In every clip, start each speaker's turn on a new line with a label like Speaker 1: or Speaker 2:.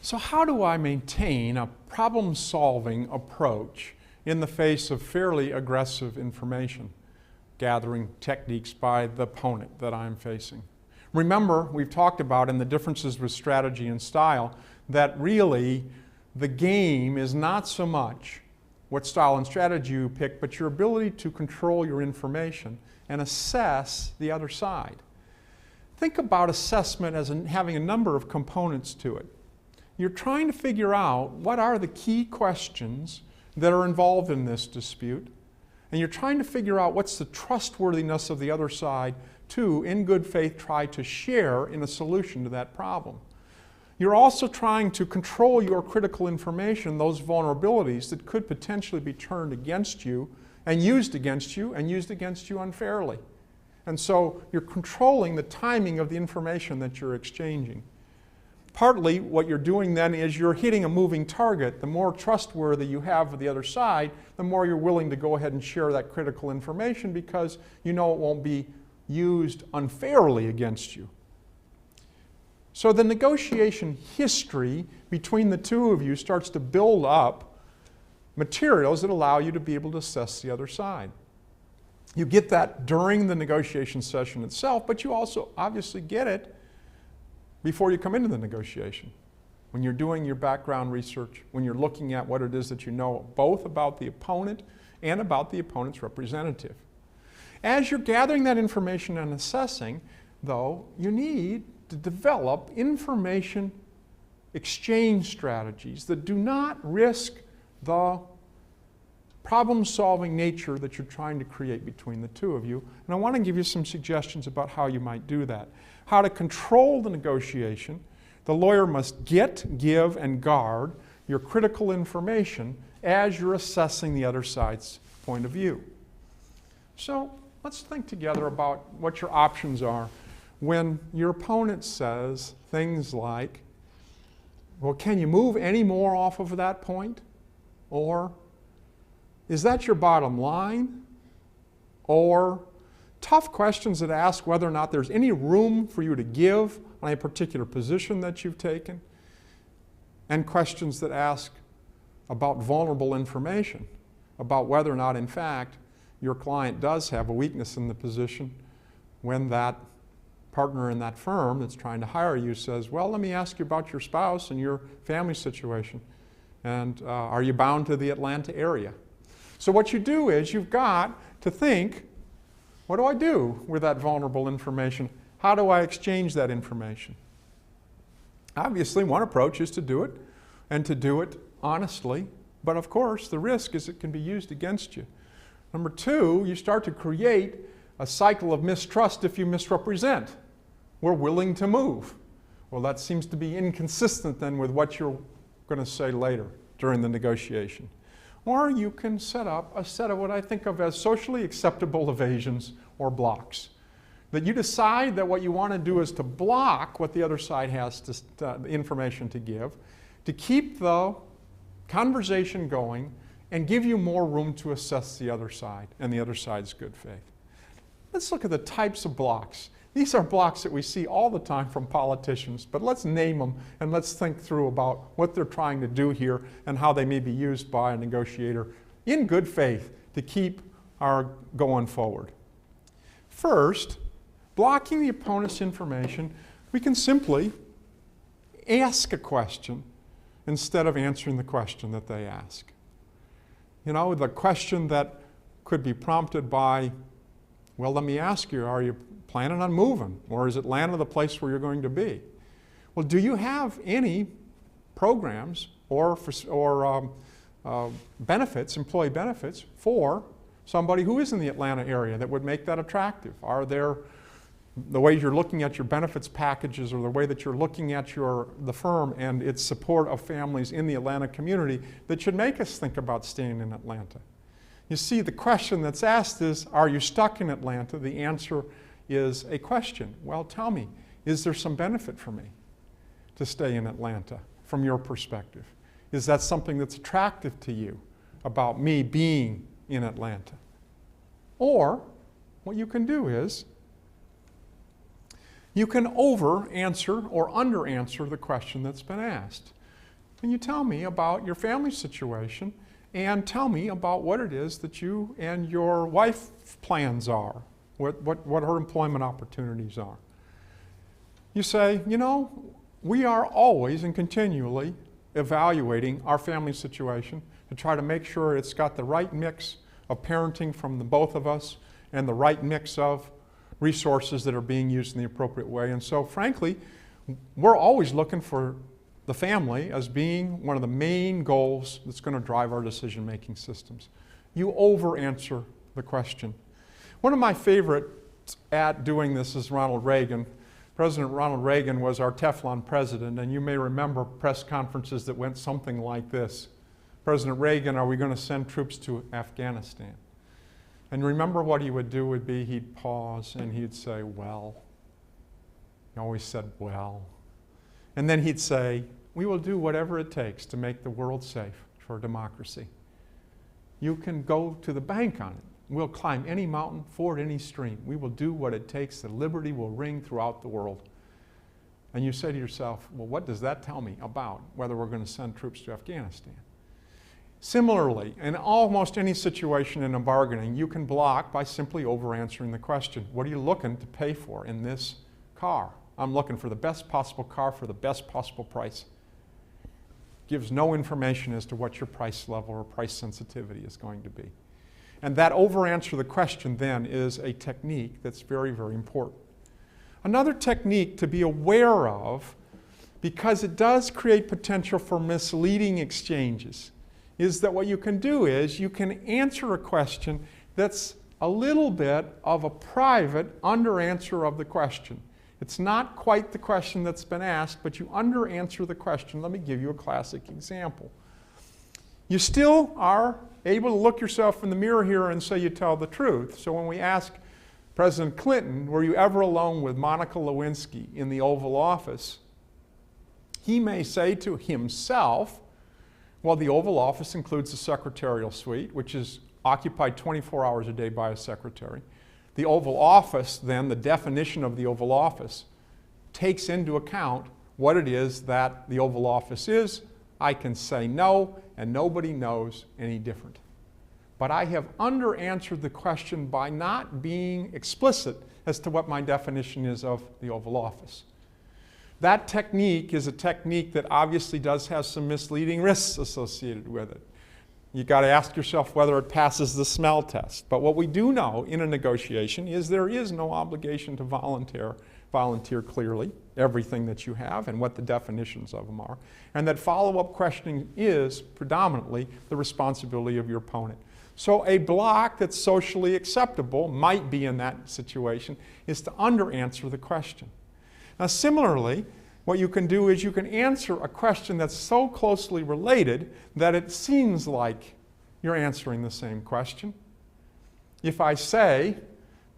Speaker 1: So how do I maintain a problem-solving approach in the face of fairly aggressive information gathering techniques by the opponent that I'm facing? Remember, we've talked about in the differences with strategy and style that really the game is not so much what style and strategy you pick, but your ability to control your information and assess the other side. Think about assessment as having a number of components to it. You're trying to figure out what are the key questions that are involved in this dispute, and you're trying to figure out what's the trustworthiness of the other side to, in good faith, try to share in a solution to that problem. You're also trying to control your critical information, those vulnerabilities that could potentially be turned against you and used against you unfairly. And so you're controlling the timing of the information that you're exchanging. Partly what you're doing then is you're hitting a moving target. The more trustworthy you have with the other side, the more you're willing to go ahead and share that critical information because you know it won't be used unfairly against you. So the negotiation history between the two of you starts to build up materials that allow you to be able to assess the other side. You get that during the negotiation session itself, but you also obviously get it before you come into the negotiation. When you're doing your background research, when you're looking at what it is that you know both about the opponent and about the opponent's representative. As you're gathering that information and assessing, though, you need to develop information exchange strategies that do not risk the problem-solving nature that you're trying to create between the two of you. And I want to give you some suggestions about how you might do that. How to control the negotiation. The lawyer must get, give, and guard your critical information as you're assessing the other side's point of view. So let's think together about what your options are when your opponent says things like, well, can you move any more off of that point? Or, is that your bottom line? Or, tough questions that ask whether or not there's any room for you to give on a particular position that you've taken. And questions that ask about vulnerable information, about whether or not, in fact, your client does have a weakness in the position when that partner in that firm that's trying to hire you says, well, let me ask you about your spouse and your family situation. And are you bound to the Atlanta area? So what you do is you've got to think, what do I do with that vulnerable information? How do I exchange that information? Obviously, one approach is to do it, and to do it honestly. But of course, the risk is it can be used against you. Number two, you start to create a cycle of mistrust if you misrepresent. We're willing to move. Well, that seems to be inconsistent then with what you're going to say later during the negotiation. Or you can set up a set of what I think of as socially acceptable evasions or blocks. That you decide that what you want to do is to block what the other side has to information to give, to keep the conversation going and give you more room to assess the other side and the other side's good faith. Let's look at the types of blocks. These are blocks that we see all the time from politicians, but let's name them and let's think through about what they're trying to do here and how they may be used by a negotiator in good faith to keep our going forward. First, blocking the opponent's information, we can simply ask a question instead of answering the question that they ask. You know, the question that could be prompted by, well, let me ask you, are you planning on moving? Or is Atlanta the place where you're going to be? Well, do you have any programs or benefits, employee benefits, for somebody who is in the Atlanta area that would make that attractive? Are there the way you're looking at your benefits packages or the way that you're looking at the firm and its support of families in the Atlanta community that should make us think about staying in Atlanta? You see, the question that's asked is, are you stuck in Atlanta? The answer is a question. Well, tell me, is there some benefit for me to stay in Atlanta from your perspective? Is that something that's attractive to you about me being in Atlanta? Or what you can do is you can over-answer or under-answer the question that's been asked. Can you tell me about your family situation and tell me about what it is that you and your wife's plans are, what her employment opportunities are? You say, you know, we are always and continually evaluating our family situation to try to make sure it's got the right mix of parenting from the both of us and the right mix of resources that are being used in the appropriate way. And so, frankly, we're always looking for the family as being one of the main goals that's going to drive our decision-making systems. You over-answer the question. One of my favorites at doing this is Ronald Reagan. President Ronald Reagan was our Teflon president, and you may remember press conferences that went something like this. President Reagan, are we going to send troops to Afghanistan? And remember what he would do would be he'd pause and he'd say, well. He always said, well. And then he'd say, we will do whatever it takes to make the world safe for democracy. You can go to the bank on it. We'll climb any mountain, ford any stream. We will do what it takes that liberty will ring throughout the world. And you say to yourself, well, what does that tell me about whether we're going to send troops to Afghanistan? Similarly, in almost any situation in a bargaining, you can block by simply over-answering the question. What are you looking to pay for in this car? I'm looking for the best possible car for the best possible price. Gives no information as to what your price level or price sensitivity is going to be. And that over-answer the question then is a technique that's very, very important. Another technique to be aware of, because it does create potential for misleading exchanges, is that what you can do is you can answer a question that's a little bit of a private under-answer of the question. It's not quite the question that's been asked, but you under-answer the question. Let me give you a classic example. You still are able to look yourself in the mirror here and say you tell the truth. So when we ask President Clinton, were you ever alone with Monica Lewinsky in the Oval Office? He may say to himself, well, the Oval Office includes the secretarial suite, which is occupied 24 hours a day by a secretary. The Oval Office, then, the definition of the Oval Office, takes into account what it is that the Oval Office is. I can say no, and nobody knows any different. But I have under-answered the question by not being explicit as to what my definition is of the Oval Office. That technique is a technique that obviously does have some misleading risks associated with it. You've got to ask yourself whether it passes the smell test. But what we do know in a negotiation is there is no obligation to volunteer clearly everything that you have and what the definitions of them are, and that follow-up questioning is predominantly the responsibility of your opponent. So a block that's socially acceptable might be in that situation is to under-answer the question. Now similarly, what you can do is you can answer a question that's so closely related that it seems like you're answering the same question. If I say,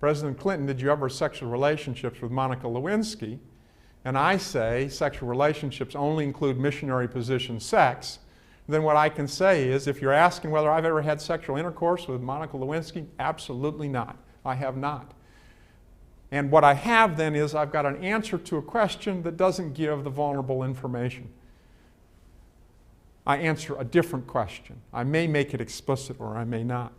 Speaker 1: President Clinton, did you ever have sexual relationships with Monica Lewinsky? And I say sexual relationships only include missionary position sex, then what I can say is if you're asking whether I've ever had sexual intercourse with Monica Lewinsky, absolutely not. I have not. And what I have then is I've got an answer to a question that doesn't give the vulnerable information. I answer a different question. I may make it explicit or I may not.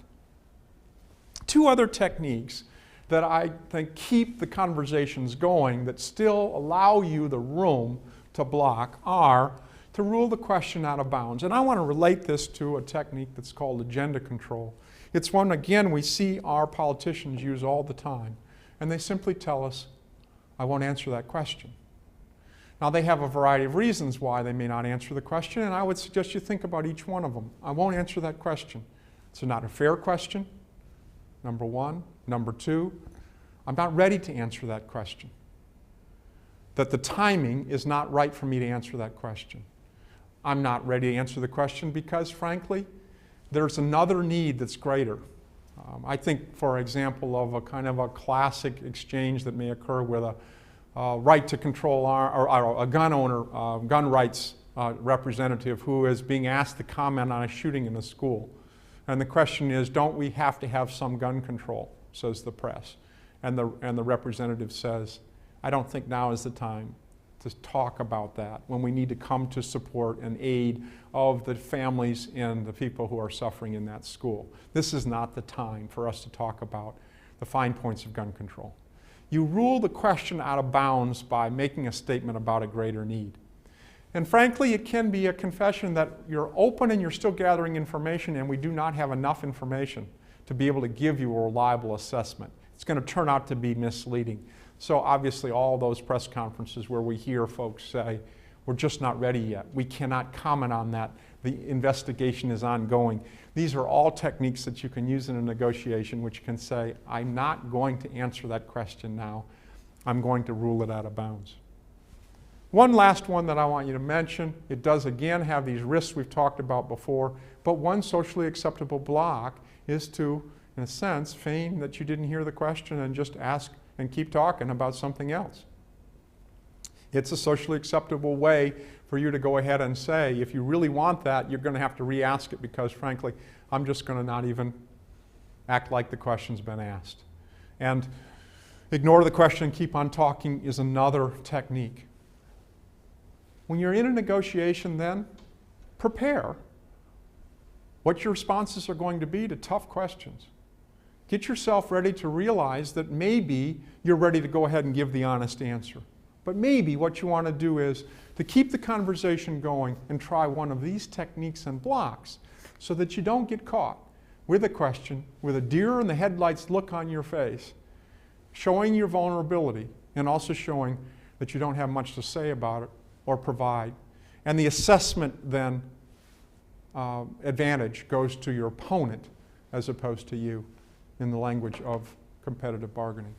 Speaker 1: Two other techniques that I think keep the conversations going that still allow you the room to block are to rule the question out of bounds. And I want to relate this to a technique that's called agenda control. It's one, again, we see our politicians use all the time. And they simply tell us, I won't answer that question. Now they have a variety of reasons why they may not answer the question, and I would suggest you think about each one of them. I won't answer that question. It's not a fair question, number one. Number two, I'm not ready to answer that question. That the timing is not right for me to answer that question. I'm not ready to answer the question because, frankly, there's another need that's greater. I think, for example, of a kind of a classic exchange that may occur with a right to control or a gun owner, gun rights representative who is being asked to comment on a shooting in a school. And the question is, don't we have to have some gun control, says the press. And the representative says, I don't think now is the time to talk about that, when we need to come to support and aid of the families and the people who are suffering in that school. This is not the time for us to talk about the fine points of gun control. You rule the question out of bounds by making a statement about a greater need. And frankly, it can be a confession that you're open and you're still gathering information, and we do not have enough information to be able to give you a reliable assessment. It's going to turn out to be misleading. So obviously all those press conferences where we hear folks say, we're just not ready yet. We cannot comment on that. The investigation is ongoing. These are all techniques that you can use in a negotiation, which can say, I'm not going to answer that question now. I'm going to rule it out of bounds. One last one that I want you to mention. It does again have these risks we've talked about before, but one socially acceptable block is to, in a sense, feign that you didn't hear the question and just ask and keep talking about something else. It's a socially acceptable way for you to go ahead and say, if you really want that, you're going to have to re-ask it, because frankly, I'm just going to not even act like the question's been asked. And ignore the question and keep on talking is another technique. When you're in a negotiation then, prepare what your responses are going to be to tough questions. Get yourself ready to realize that maybe you're ready to go ahead and give the honest answer. But maybe what you want to do is to keep the conversation going and try one of these techniques and blocks so that you don't get caught with a question, with a deer in the headlights look on your face, showing your vulnerability and also showing that you don't have much to say about it or provide. And the assessment then advantage goes to your opponent as opposed to you, in the language of competitive bargaining.